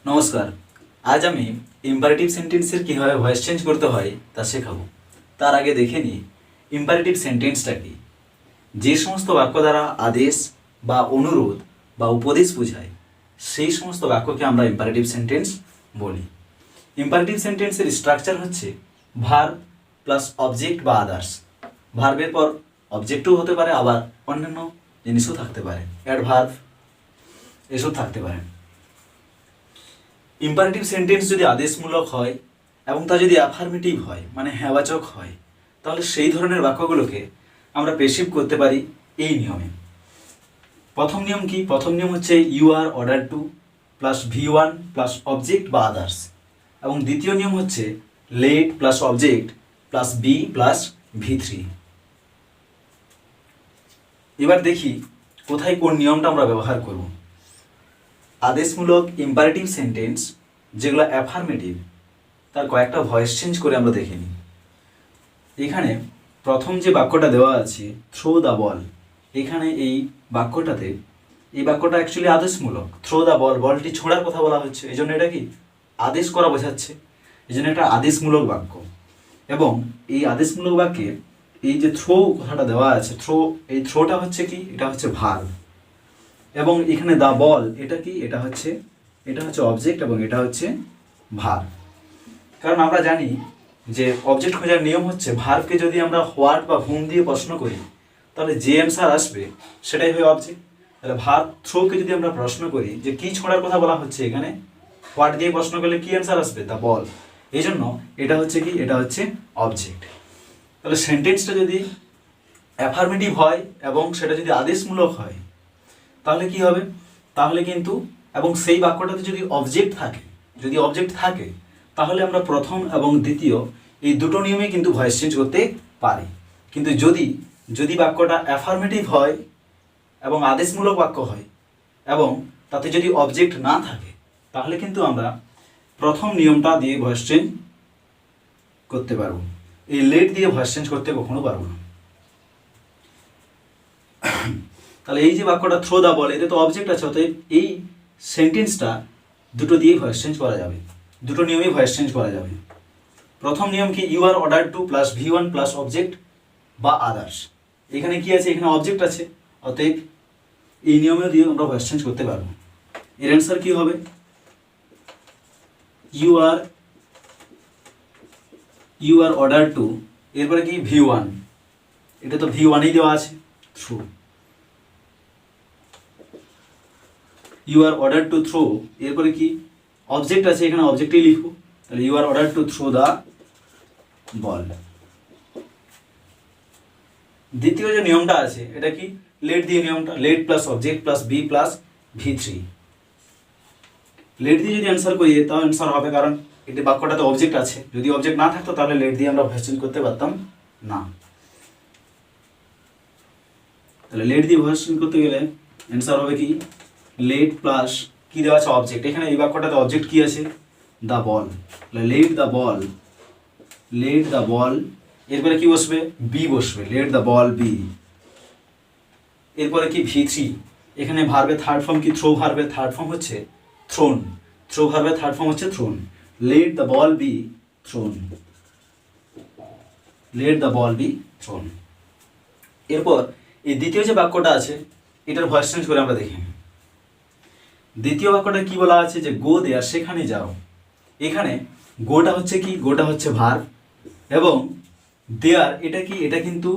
নমস্কার। আজ আমি ইম্পারেটিভ সেন্টেন্সের কীভাবে ভয়েস চেঞ্জ করতে হয় তা শেখাবো। তার আগে দেখে নিই ইম্পারেটিভ সেন্টেন্সটা কি। যে সমস্ত বাক্য দ্বারা আদেশ বা অনুরোধ বা উপদেশ বোঝায় সেই সমস্ত বাক্যকে আমরা ইম্পারেটিভ সেন্টেন্স বলি। ইম্পারেটিভ সেন্টেন্সের স্ট্রাকচার হচ্ছে ভার্ব প্লাস অবজেক্ট বা আদার্স। ভার্বের পর অবজেক্টও হতে পারে, আবার অন্যান্য জিনিসও থাকতে পারে, অ্যাডভার্ব এসব থাকতে পারে। ইম্পারেটিভ সেন্টেন্স যদি আদেশমূলক হয় এবং তা যদি অ্যাফার্মেটিভ হয় মানে হ্যাঁবাচক হয়, তাহলে সেই ধরনের বাক্যগুলোকে আমরা পেসিভ করতে পারি এই নিয়মে। প্রথম নিয়ম কি? প্রথম নিয়ম হচ্ছে you are order to plus V1 plus object বা আদার্স, এবং দ্বিতীয় নিয়ম হচ্ছে let plus object plus be plus V3। এবার দেখি কোথায় কোন নিয়মটা আমরা ব্যবহার করব। আদেশমূলক ইম্পারেটিভ সেন্টেন্স যেগুলো অ্যাফার্মেটিভ, তার কয়েকটা ভয়েস চেঞ্জ করে আমরা দেখে নিই। এখানে প্রথম যে বাক্যটা দেওয়া আছে থ্রো দ্য বল, এখানে এই বাক্যটাতে এই বাক্যটা অ্যাকচুয়ালি আদেশমূলক। থ্রো দ্য বল, বলটি ছোড়ার কথা বলা হচ্ছে, এই জন্য এটা কি আদেশ করা বোঝাচ্ছে, এই জন্য এটা আদেশমূলক বাক্য। এবং এই আদেশমূলক বাক্যে এই যে থ্রো কথাটা দেওয়া আছে, এই থ্রোটা হচ্ছে কি, এটা হচ্ছে ভার্ব। এবং এখানে দ্য বল এটা কি, এটা হচ্ছে অবজেক্ট এবং এটা হচ্ছে ভার্ব। কারণ আমরা জানি যে অবজেক্ট খোঁজার নিয়ম হচ্ছে ভার্বকে যদি আমরা হোয়াট বা হুম দিয়ে প্রশ্ন করি তাহলে যে অ্যান্সার আসবে সেটাই হয় অবজেক্ট। তাহলে ভার্ব থ্রোকে যদি আমরা প্রশ্ন করি যে কি ছোড়ার কথা বলা হচ্ছে, এখানে হোয়াট দিয়ে প্রশ্ন করলে কি অ্যান্সার আসবে? The ball. এই জন্য এটা হচ্ছে কি, এটা হচ্ছে অবজেক্ট। তাহলে সেন্টেন্সটা যদি অ্যাফার্মেটিভ হয় এবং সেটা যদি আদেশমূলক হয় তাহলে কি হবে? তাহলে কিন্তু, এবং সেই বাক্যটাতে যদি অবজেক্ট থাকে তাহলে আমরা প্রথম এবং দ্বিতীয় এই দুটো নিয়মে কিন্তু ভয়েস চেঞ্জ করতে পারি। কিন্তু যদি বাক্যটা অ্যাফার্মেটিভ হয় এবং আদেশমূলক বাক্য হয় এবং তাতে যদি অবজেক্ট না থাকে তাহলে কিন্তু আমরা প্রথম নিয়মটা দিয়ে ভয়েস চেঞ্জ করতে পারবো। এই লেট দিয়ে ভয়েস চেঞ্জ করতে কখনো পারবো না। তাহলে এই যে বাক্যটা থ্রো দা বল, এতে তো অবজেক্ট আছে, অতএব এই সেন্টেন্সটা দুটো দিয়েই ভয়েস চেঞ্জ করা যাবে, দুটো নিয়মেই ভয়েস চেঞ্জ করা যাবে। প্রথম নিয়ম কি, you are order to plus V1 plus object বা আদার্স। এখানে কি আছে? এখানে অবজেক্ট আছে, অতএব এই নিয়মে দিয়ে আমরা ভয়েস চেঞ্জ করতে পারবো। এর অ্যান্সার কি হবে? ইউ আর অর্ডার টু, এরপরে কি V1, এটা তো V1ই দেওয়া আছে throw. You are order to throw, এরপরে কি অবজেক্ট আছে, এখানে অবজেক্টই লিখবো। তাহলে you are order to throw the ball. দ্বিতীয় যে নিয়মটা আছে এটা কি, লেট দিয়ে নিয়মটা, let plus object plus be plus V3। Let দিয়ে যদি অ্যান্সার করি তাও অ্যান্সার হবে, কারণ এটি বাক্যটাতে অবজেক্ট আছে। যদি অবজেক্ট না থাকতো তাহলে লেট দিয়ে আমরা ভয়েস চেঞ্জ করতে পারতাম না। তাহলে লেট দিয়ে ভয়েস চেঞ্জ করতে গেলে অ্যান্সার হবে কি, লেট প্লাস কি দেওয়া আছে, অবজেক্ট। এখানে এই বাক্যটাতে অবজেক্ট কি আছে? The ball. লেট দ্য বল, এরপরে কি বসবে? বি বসবে, লেট দ্য বল বি। এরপরে কি V3, এখানে ভার্বের থার্ড ফর্ম কি, থ্রো ভার্বের থার্ড ফর্ম হচ্ছে থ্রোন। থ্রো ভার্বের থার্ড ফর্ম হচ্ছে thrown. Let the ball be thrown, let the ball be thrown. এরপর এই দ্বিতীয় যে বাক্যটা আছে এটার ভয়েস চেঞ্জ করে আমরা দেখি। দ্বিতীয় বাক্যটা কি বলা আছে যে গো দেয়ার, সেখানে যাও। এখানে গোটা হচ্ছে কি, গোটা হচ্ছে ভার্ব, এবং দেয়ার এটা কি, এটা কিন্তু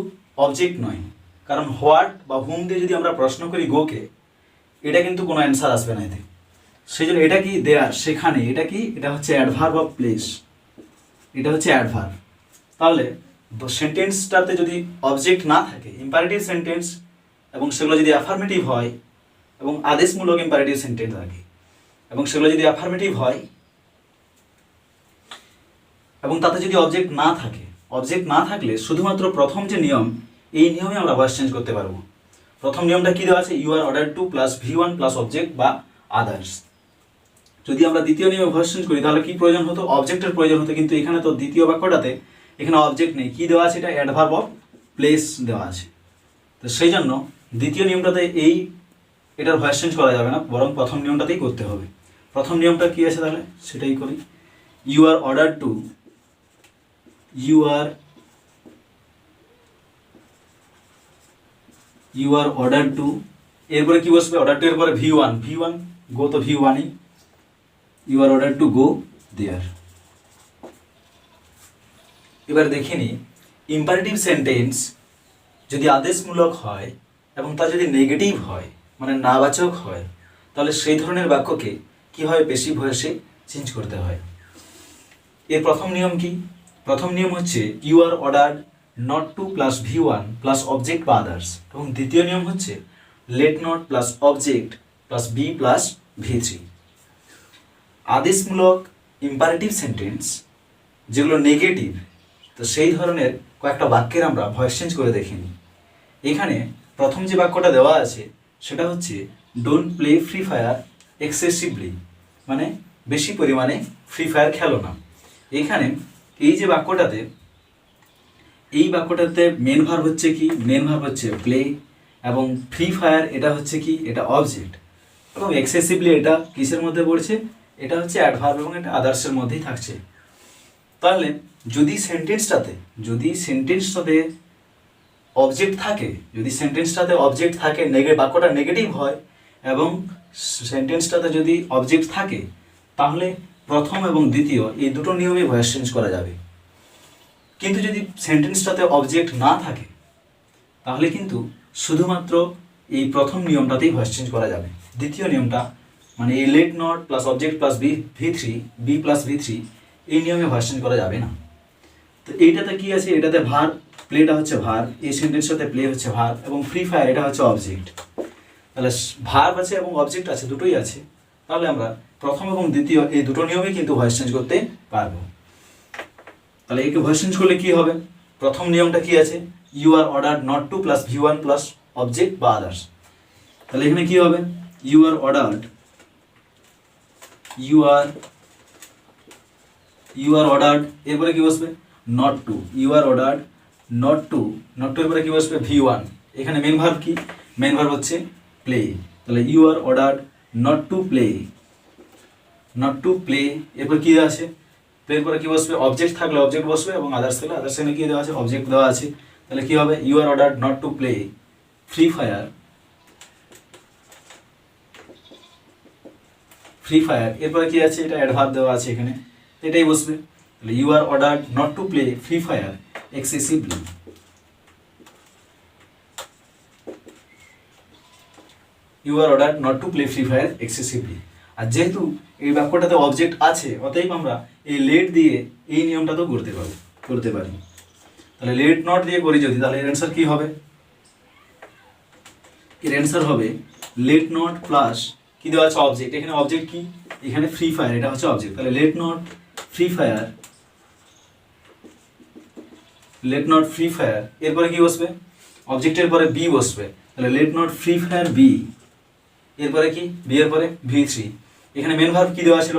অবজেক্ট নয়। কারণ হোয়াট বা হুম দিয়ে যদি আমরা প্রশ্ন করি গোকে, এটা কিন্তু কোনো অ্যান্সার আসবে না এতে। সেই জন্য এটা কি, দেয়ার সেখানে, এটা কি, এটা হচ্ছে অ্যাডভার্ব অফ প্লেস, এটা হচ্ছে অ্যাডভার্ব। তাহলে সেন্টেন্সটাতে যদি অবজেক্ট না থাকে, ইম্পারেটিভ সেন্টেন্স, এবং সেগুলো যদি অ্যাফার্মেটিভ হয়, এবং আদেশমূলক ইম্পারেটিভ সেন্টেন্স থাকে, এবং সেগুলো যদি অ্যাফার্মেটিভ হয় এবং তাতে যদি অবজেক্ট না থাকলে শুধুমাত্র প্রথম যে নিয়ম, এই নিয়মে আমরা ভয়েস চেঞ্জ করতে পারবো। প্রথম নিয়মটা কি দেওয়া আছে, you are order to plus V1 plus object বা আদার্স। যদি আমরা দ্বিতীয় নিয়মে ভয়েস চেঞ্জ করি তাহলে কি প্রয়োজন হতো? অবজেক্টের প্রয়োজন হতো, কিন্তু এখানে তো দ্বিতীয় বাক্যটাতে এখানে অবজেক্ট নেই। কি দেওয়া আছে? এটা অ্যাডভার্ব অফ প্লেস দেওয়া আছে। তো সেই জন্য দ্বিতীয় নিয়মটাতে এটার ভয়েস চেঞ্জ করা যাবে না, বরং প্রথম নিয়মটাতেই করতে হবে। প্রথম নিয়মটা কি আছে তাহলে সেটাই করি। ইউ আর অর্ডার টু এরপরে কি বসবে, অর্ডার টু এর পরে V1 গো, তো V1ই you are order to go there. এবার দেখে নি ইম্পারেটিভ সেন্টেন্স যদি আদেশমূলক হয় এবং তা যদি নেগেটিভ হয় মানে নাবাচক হয়, তাহলে সেই ধরনের বাক্যকে কীভাবে পেশিভ ভয়েসে চেঞ্জ করতে হয়। এর প্রথম নিয়ম কি? প্রথম নিয়ম হচ্ছে you are ordered not to plus V1 plus object বা আদার্স, এবং দ্বিতীয় নিয়ম হচ্ছে let not plus object plus be plus V3। আদেশমূলক ইম্পারেটিভ সেন্টেন্স যেগুলো নেগেটিভ, তো সেই ধরনের কয়েকটা বাক্যের আমরা ভয়েস চেঞ্জ করে দেখিনি। এখানে প্রথম যে বাক্যটা দেওয়া আছে সেটা হচ্ছে don't play Free Fire excessively, মানে বেশি পরিমাণে ফ্রি ফায়ার খেলো না। এখানে এই যে বাক্যটাতে, এই বাক্যটাতে মেন ভার্ব হচ্ছে কি, মেন ভার্ব হচ্ছে প্লে, এবং ফ্রি ফায়ার এটা হচ্ছে কি, এটা অবজেক্ট, এবং এক্সেসিভলি এটা কিসের মধ্যে পড়ছে, এটা হচ্ছে অ্যাডভার্ব এবং এটা আদার্সের মধ্যেই থাকছে। তাহলে যদি সেন্টেন্সটাতে অবজেক্ট থাকে, বাক্যটা নেগেটিভ হয় এবং সেন্টেন্সটাতে যদি অবজেক্ট থাকে, তাহলে প্রথম এবং দ্বিতীয় এই দুটো নিয়মে ভয়েস চেঞ্জ করা যাবে। কিন্তু যদি সেন্টেন্সটাতে অবজেক্ট না থাকে, তাহলে কিন্তু শুধুমাত্র এই প্রথম নিয়মটাতেই ভয়েস চেঞ্জ করা যাবে। দ্বিতীয় নিয়মটা মানে এই let not plus object plus be plus V3 এই নিয়মে ভয়েস চেঞ্জ করা যাবে না। তো এইটাতে কি আছে, এটাতে ভার, প্লেটা হচ্ছে ভার, এই সেন্টেন্সটাতে প্লে হচ্ছে ভার, এবং ফ্রি ফায়ার এটা হচ্ছে অবজেক্ট। তাহলে ভার্ব আছে এবং অবজেক্ট আছে, দুটোই আছে। তাহলে আমরা প্রথম এবং দ্বিতীয় এই দুটো নিয়মে কিন্তু ভয়েস চেঞ্জ করতে পারবো। তাহলে একে ভয়েস চেঞ্জ করলে কি হবে, প্রথম নিয়মটা কি আছে, you are ordered not to plus V1 plus object বা আদার্স। তাহলে এখানে কি হবে, ইউ আর অর্ডার্ড এরপরে কি বসবে, not to, you are ordered not to এরপরে কি বসবে V1। এখানে মেন ভার্ব কি, মেন ভার্ব হচ্ছে প্লে। তাহলে you are ordered not to play এরপর কি দেওয়া আছে, প্লের পরে কি বসবে, অবজেক্ট থাকলে অবজেক্ট বসবে, এবং আদার্স থাকলে আদার্স এখানে কি দেওয়া আছে, অবজেক্ট দেওয়া আছে। তাহলে কি হবে, you are ordered not to play Free Fire এরপরে কি আছে, এটা অ্যাডভার্ব দেওয়া আছে এখানে, এটাই বসবে। তাহলে you are ordered not to play Free Fire excessively. আর যেহেতু এই বাক্যটাতে অবজেক্ট আছে, অতএব আমরা এই লেট দিয়ে এই নিয়মটা তো করতে পারি। তাহলে লেট নট দিয়ে করি যদি, তাহলে এর অ্যান্সার কি হবে, এর অ্যান্সার হবে লেট নট প্লাস কি দেওয়া আছে, অবজেক্ট। এখানে অবজেক্ট কি, এখানে ফ্রি ফায়ার এটা হচ্ছে অবজেক্ট। তাহলে লেট নট ফ্রি ফায়ার এরপরে কি বসবে, অবজেক্টের পরে বি বসবে। তাহলে let not Free Fire be, এরপরে কি, বি এর পরে V3। এখানে মেন ভার্ব কি দেওয়া ছিল,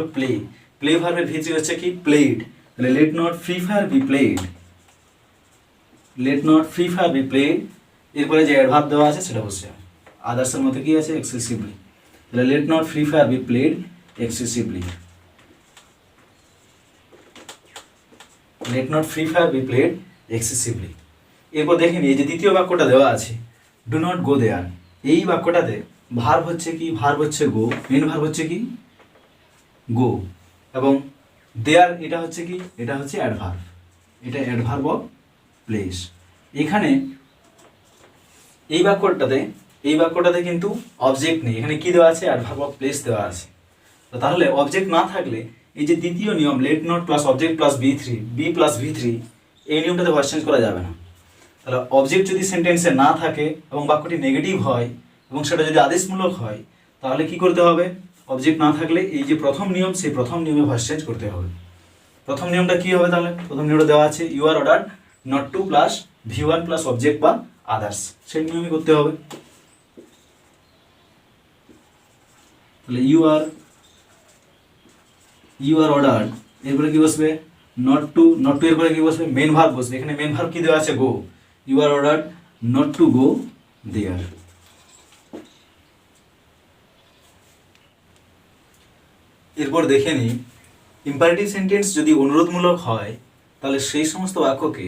প্লে ভার্বের V3 হচ্ছে কি, প্লেড। তাহলে let not Free Fire be played, এরপরে যে অ্যাডভার্ব দেওয়া আছে সেটা বসছে, আদার্সের মধ্যে কি আছে, এক্সেসিভলি। তাহলে let not Free Fire be played excessively, এরপর দেখেন এই যে দ্বিতীয় বাক্যটা দেওয়া আছে ডু নট গো দেয়ার, এই বাক্যটাতে ভার্ব হচ্ছে কি, গো, মেন ভার্ব হচ্ছে কি গো, এবং দেয়ার এটা হচ্ছে কি, এটা হচ্ছে অ্যাডভার্ব, এটা অ্যাডভার্ব অফ প্লেস। এখানে এই বাক্যটাতে কিন্তু অবজেক্ট নেই, এখানে কি দেওয়া আছে, অ্যাডভার্ব অফ প্লেস দেওয়া আছে। তো তাহলে অবজেক্ট না থাকলে এই যে দ্বিতীয় নিয়ম let not plus object plus be plus V3 এই নিয়মটাতে ভয়েস চেঞ্জ করা যাবে না। তাহলে অবজেক্ট যদি সেন্টেন্সে না থাকে এবং বাক্যটি নেগেটিভ হয় এবং সেটা যদি আদেশমূলক হয়, তাহলে কি করতে হবে, অবজেক্ট না থাকলে এই যে প্রথম নিয়ম, সেই প্রথম নিয়মে ভয়েস চেঞ্জ করতে হবে। প্রথম নিয়মটা কি হবে, তাহলে প্রথম নিয়মটা দেওয়া আছে you are ordered not to plus V1 plus object বা আদার্স, সেই নিয়মই করতে হবে। তাহলে ইউ আর অর্ডার্ড এরপরে কি বসবে, নট টু এরপরে কি বসবে, মেন ভার্ব বসবে। এখানে মেন ভার্ব কি দেওয়া আছে, go, you are ordered not to go there. এরপর দেখে নিই ইম্পারেটিভ সেন্টেন্স যদি অনুরোধমূলক হয় তাহলে সেই সমস্ত বাক্যকে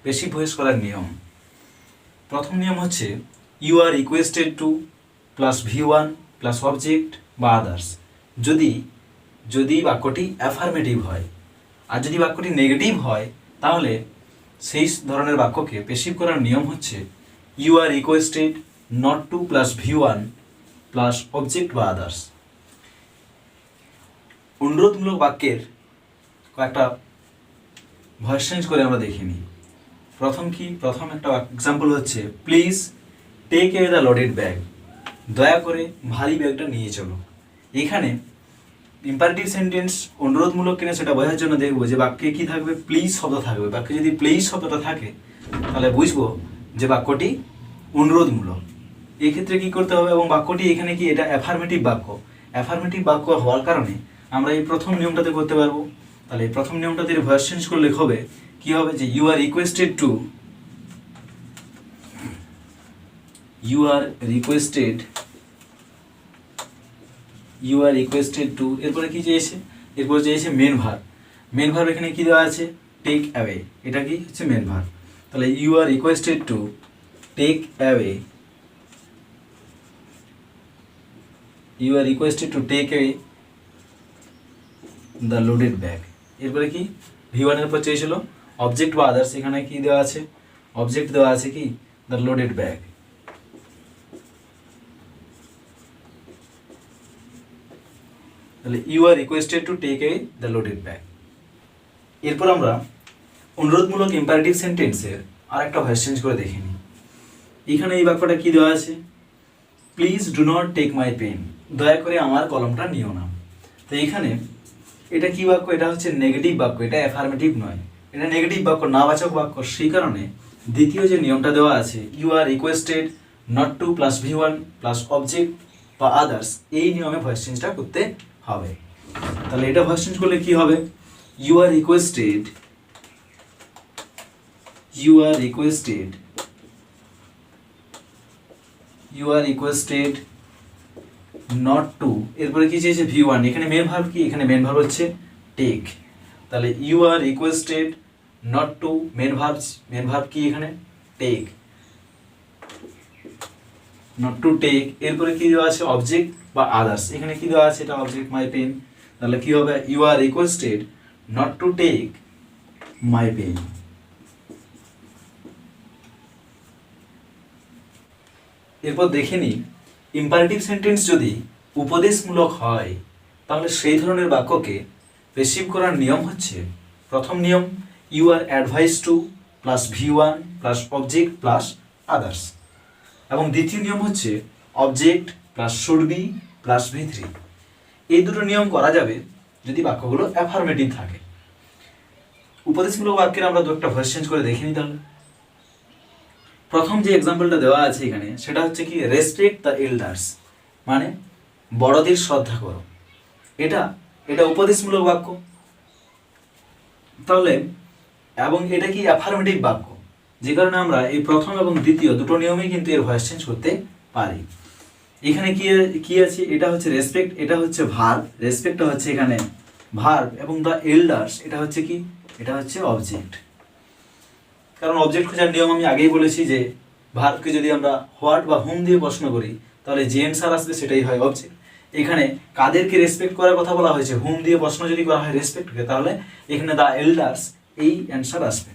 পেশিভ ভয়েস করার নিয়ম। প্রথম নিয়ম হচ্ছে you are requested to plus V1 plus object বা আদার্স, যদি যদি বাক্যটি অ্যাফার্মেটিভ হয়। আর যদি বাক্যটি নেগেটিভ হয় তাহলে সেই ধরনের বাক্যকে পেশিভ করার নিয়ম হচ্ছে you are requested not to plus V1 plus object বা আদার্স। অনুরোধমূলক বাক্যের কয়েকটা ভয়েস চেঞ্জ করে আমরা দেখে নিই। প্রথম একটা এক্সাম্পল হচ্ছে please take a the loaded bag, দয়া করে ভারী ব্যাগটা নিয়ে চলো। এখানে ইম্পারেটিভ সেন্টেন্স অনুরোধমূলক কিনা সেটা বোঝার জন্য দেখবো যে বাক্যে কি থাকবে, প্লিজ শব্দ থাকবে। বাক্যে যদি প্লিজ শব্দটা থাকে তাহলে বুঝবো যে বাক্যটি অনুরোধমূলক। এক্ষেত্রে কি করতে হবে, এবং বাক্যটি এখানে কি এটা অ্যাফার্মেটিভ বাক্য। অ্যাফার্মেটিভ বাক্য হওয়ার কারণে আমরা এই প্রথম নিয়মটাতে করতে পারবো। তাহলে এই প্রথম নিয়মটাতে ভয়েস চেঞ্জ করলে হবে কি হবে যে ইউ আর রিকোয়েস্টেড টু এরপরে কি চেয়েছে, এরপরে চেয়েছে মেন ভার্ব। মেন ভার্ব এখানে কি দেওয়া আছে, টেক অ্যাওয়ে, এটা কি হচ্ছে মেন ভার্ব। তাহলে you are requested to take away the loaded bag. এরপরে কি V1 এর পর চেয়েছিল অবজেক্ট বা আদার্স, এখানে কি দেওয়া আছে, অবজেক্ট দেওয়া আছে কি দ্য লোডেড ব্যাগ। তাহলে you are requested to take a the loaded bag. এরপর আমরা অনুরোধমূলক ইম্পারেটিভ সেন্টেন্সের আর একটা ভয়েস চেঞ্জ করে দেখে নিই। এখানে এই বাক্যটা কি দেওয়া আছে, please do not take my pen, দয়া করে আমার কলমটা নিও না। তো এখানে এটা কি বাক্য, এটা হচ্ছে নেগেটিভ বাক্য, এটা অ্যাফার্মেটিভ নয়, এটা নেগেটিভ বাক্য, নাবাচক বাক্য। সেই কারণে দ্বিতীয় যে নিয়মটা দেওয়া আছে you are requested not to plus V1 plus object বা আদার্স, এই নিয়মে ভয়েস চেঞ্জটা করতে হবে। তাহলে এটা ভয়েস চেঞ্জ করলে কি হবে, you are requested not to, এরপরে কি চেয়েছে V1, এখানে মেন ভার্ব কি, এখানে মেন ভার্ব হচ্ছে টেক। তাহলে you are requested not to, main verb কি এখানে টেক, নট টু টেক। এরপরে কি দেওয়া আছে অবজেক্ট বা আদার্স, এখানে কি দেওয়া আছে, এটা অবজেক্ট মাই পেন। তাহলে কি হবে, you are requested not to take my pen. এরপর দেখে নিই ইম্পারেটিভ সেন্টেন্স যদি উপদেশমূলক হয় তাহলে সেই ধরনের বাক্যকে পেশিভ করার নিয়ম হচ্ছে, প্রথম নিয়ম you are advice to plus V1 plus object plus others, এবং দ্বিতীয় নিয়ম হচ্ছে object plus should be plus V3। এই দুটো নিয়ম করা যাবে যদি বাক্যগুলো অ্যাফার্মেটিভ থাকে। উপদেশমূলক বাক্যের আমরা দু একটা ভয়েস চেঞ্জ করে দেখে নিই। তাহলে প্রথম যে এক্সাম্পলটা দেওয়া আছে এখানে সেটা হচ্ছে কি রেসপেক্ট দ্য এল্ডার্স, মানে বড়দের শ্রদ্ধা করো। এটা উপদেশমূলক বাক্য। তাহলে এবং এটা কি অ্যাফার্মেটিভ বাক্য, যে কারণে আমরা এই প্রথম এবং দ্বিতীয় দুটো নিয়মেই কিন্তু এর ভয়েস চেঞ্জ করতে পারি। এখানে কি আছে, এটা হচ্ছে রেসপেক্ট, এটা হচ্ছে ভার্ব, রেসপেক্টটা হচ্ছে এখানে ভার্ব, এবং দ্য এল্ডার্স এটা হচ্ছে কি, এটা হচ্ছে অবজেক্ট। কারণ অবজেক্ট খোঁজার নিয়ম আমি আগেই বলেছি যে ভার্বকে যদি আমরা হোয়াট বা হুম দিয়ে প্রশ্ন করি তাহলে যে অ্যান্সার আসবে সেটাই হয় অবজেক্ট। এখানে কাদেরকে রেসপেক্ট করার কথা বলা হয়েছে, হুম দিয়ে প্রশ্ন যদি করা হয় রেসপেক্টকে, তাহলে এখানে দ্য এল্ডার্স এই অ্যান্সার আসবে।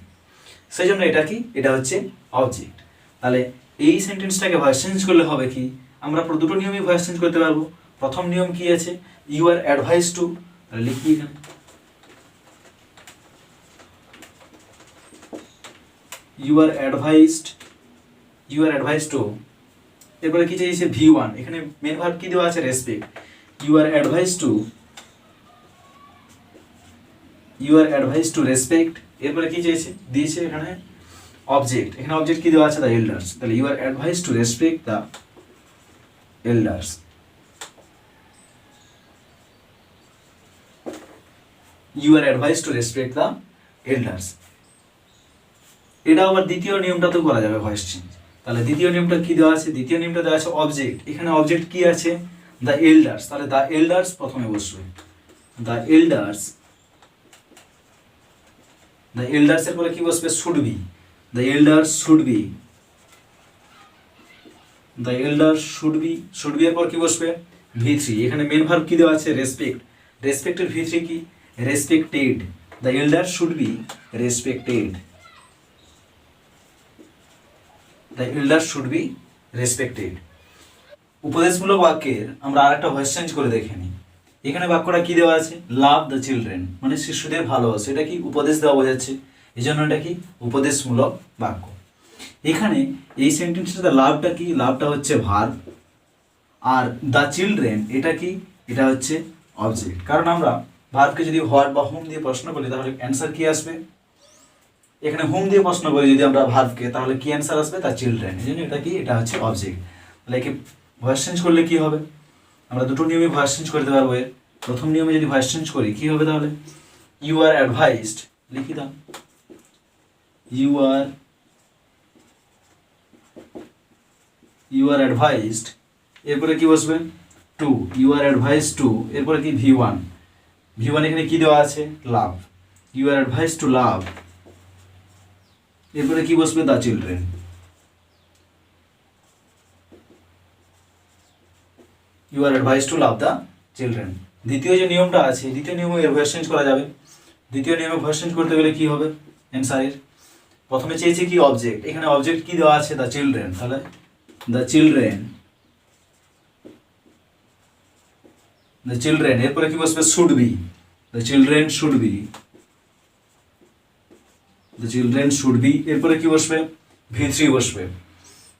সেই জন্য এটা কি, এটা হচ্ছে অবজেক্ট। তাহলে এই সেন্টেন্সটাকে ভয়েস চেঞ্জ করলে হবে কি, আমরা দুটো নিয়মই ভয়েস চেঞ্জ করতে পারবো। প্রথম নিয়ম কি আছে, ইউ আর অ্যাডভাইস টু, তাহলে লিখি এখানে you are advised to, এরপরে কি চাইছে V1, এখানে মেন ভার্ব কি দেওয়া আছে respect, you are advised to respect। এরপরে কি চাইছে দিয়েছে এখানে অবজেক্ট, এখানে অবজেক্ট কি দেওয়া আছে দ্য এল্ডার্স। তাহলে you are advised to respect the elders। এটা আবার দ্বিতীয় নিয়মটাতে করা যাবে ভয়েস চেঞ্জ। তাহলে দ্বিতীয় নিয়মটা কি দেওয়া আছে, দ্বিতীয় নিয়মটা দেওয়া আছে অবজেক্ট, এখানে অবজেক্ট কি আছে দ্য এল্ডার্স। তাহলে দ্য এল্ডার্স প্রথমে বসবে, দ্য এল্ডার্স, দ্য এল্ডার্স এর পরে কি বসবে should be, the elders should be, the elders should be, should be এর পর কি বসবে V3, এখানে মেন ভার্ব কি দেওয়া আছে রেসপেক্ট, রেসপেক্টের V3 কি respected, the elder should be respected, the elder should be respected. উপদেশমূলক বাক্যের আমরা আরেকটা ভয়েস চেঞ্জ করে দেখে নিই। এখানে বাক্যটা কি দেওয়া আছে লাভ দ্য চিলড্রেন, মানে শিশুদের ভালোবাসে, এটা কি উপদেশ দেওয়া বোঝাচ্ছে, এই জন্য এটা কি উপদেশমূলক বাক্য। এখানে এই সেন্টেন্সটাতে লাভটা কি, লাভটা হচ্ছে ভার্ব, আর দ্য চিলড্রেন এটা কি, এটা হচ্ছে অবজেক্ট। কারণ আমরা ভার্বকে যদি হোয়াট বা হোম দিয়ে প্রশ্ন করি তাহলে অ্যান্সার কি আসবে, এখানে হোম দিয়ে প্রশ্ন করি যদি আমরা ভার্বকে তাহলে কি অ্যান্সার আসবে দ্য চিলড্রেন, এই জন্য এটা কি, এটা হচ্ছে অবজেক্ট। তাহলে একে ভয়েস চেঞ্জ করলে কি হবে, আমরা দুটো নিয়মে ভয়েস চেঞ্জ করতে পারবো। এর প্রথম নিয়মে যদি ভয়েস চেঞ্জ করি কি হবে তাহলে ইউ আর অ্যাডভাইসড, লিখি দাও ইউ আর অ্যাডভাইসড, এরপরে কি বসবে to, you are advice to, এরপরে কি V1, V1 এখানে কি দেওয়া আছে love, you are advice to love, এরপরে কি বসবে the children, you are advice to love the children. দ্বিতীয় যে নিয়মটা আছে, দ্বিতীয় নিয়মে এর ভয়েস চেঞ্জ করা যাবে। দ্বিতীয় নিয়মে ভয়েস চেঞ্জ করতে গেলে কি হবে অ্যান্সারের, প্রথমে চেয়েছে কি অবজেক্ট, এখানে অবজেক্ট কি দেওয়া আছে দ্য চিলড্রেন, তাহলে দ্য চিলড্রেন, দ্য চিলড্রেন, এরপরে কি বসবে should be, the children should B, the children should B, এরপরে কি বসবে V3 বসবে,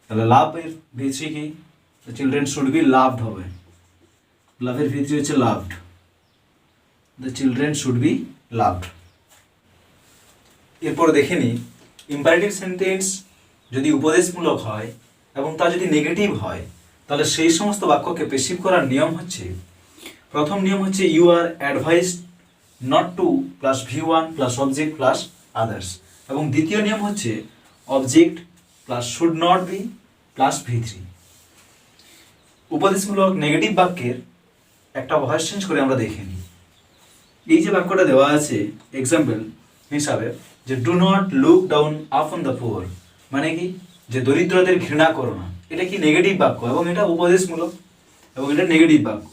তাহলে লাভ এর V3 কি the children should be loved হবে, লাভের V3 হচ্ছে loved, the children should be loved. এরপর দেখে নিই ইম্পারেটিভ সেন্টেন্স যদি উপদেশমূলক হয় এবং তা যদি নেগেটিভ হয় তাহলে সেই সমস্ত বাক্যকে পেসিভ করার নিয়ম হচ্ছে, প্রথম নিয়ম হচ্ছে you are advised not to plus V1 plus object plus others, এবং দ্বিতীয় নিয়ম হচ্ছে object plus should not be plus V3। উপদেশমূলক নেগেটিভ বাক্যের একটা ভয়েস চেঞ্জ করে আমরা দেখে নিই। এই যে বাক্যটা দেওয়া আছে এক্সাম্পল হিসাবে যে do not look down upon the poor, মানে কি যে দরিদ্রদের ঘৃণা করো না, এটা কি নেগেটিভ বাক্য এবং এটা উপদেশমূলক এবং এটা নেগেটিভ বাক্য।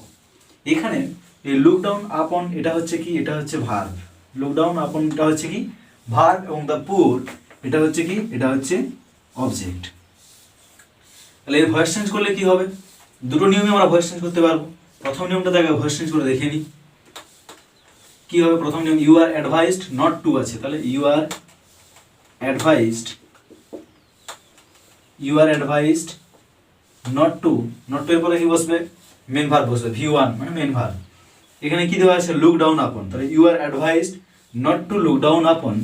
এখানে এই লুক ডাউন আপন এটা হচ্ছে কি, এটা হচ্ছে ভার্ব, লুক ডাউন আপন এটা হচ্ছে কি ভার্ব, এবং দ্য পুয়ার এটা হচ্ছে কি, এটা হচ্ছে অবজেক্ট। তাহলে এর ভয়েস চেঞ্জ করলে কি হবে, দুটো নিয়মে আমরা ভয়েস চেঞ্জ করতে পারবো। প্রথম নিয়মটা তাকে ভয়েস চেঞ্জ করে দেখে নিই কি হবে। প্রথম নিয়ম you are advised not to আছে, তাহলে you are advised, you are advised not to, not to এর পরে কি বসবে মেন ভার্ব বসবে V1 মানে মেন ভার্ব। এখানে কি দেওয়া আছে লুক ডাউন আপন, তাহলে you are advised not to look down upon,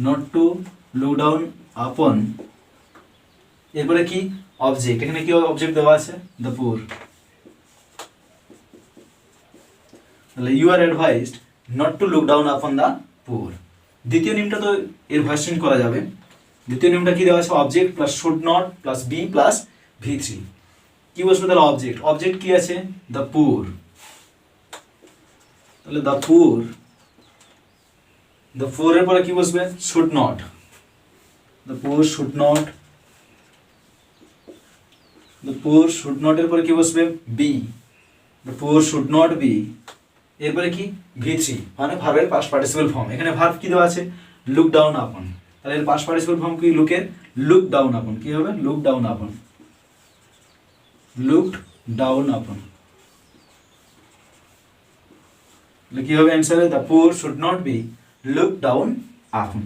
not to look down upon, এরপরে কি অবজেক্ট, এখানে কি অবজেক্ট দেওয়া আছে দ্য পুয়ার, তাহলে you are advised not to look down upon the poor. দ্বিতীয় নিয়মটা তো এর ভয়েস চেঞ্জ করা যাবে। দ্বিতীয় নিয়মটা কি দেওয়া আছে object plus should not plus be plus V3, কি বসবে তাহলে অবজেক্ট, অবজেক্ট কি আছে দ্য পুয়ার, তাহলে দ্য পুয়ার, দ্য পুয়ার এর পরে কি বসবে should not, the poor should not, the poor should not এর পরে কি বসবে be, the poor should not be, এরপরে কি V3 মানে ভার্বের পাস্ট পার্টিসিপল ফর্ম। এখানে ভার্ব কি দেওয়া আছে লুক ডাউন আপন, তাহলে এর পাস্ট পার্টিসিপল ফর্ম কি লুকের লুক ডাউন আপন, কি হবে look down upon, looked down upon, কি হবে অ্যান্সারে the poor should not be look down আপন।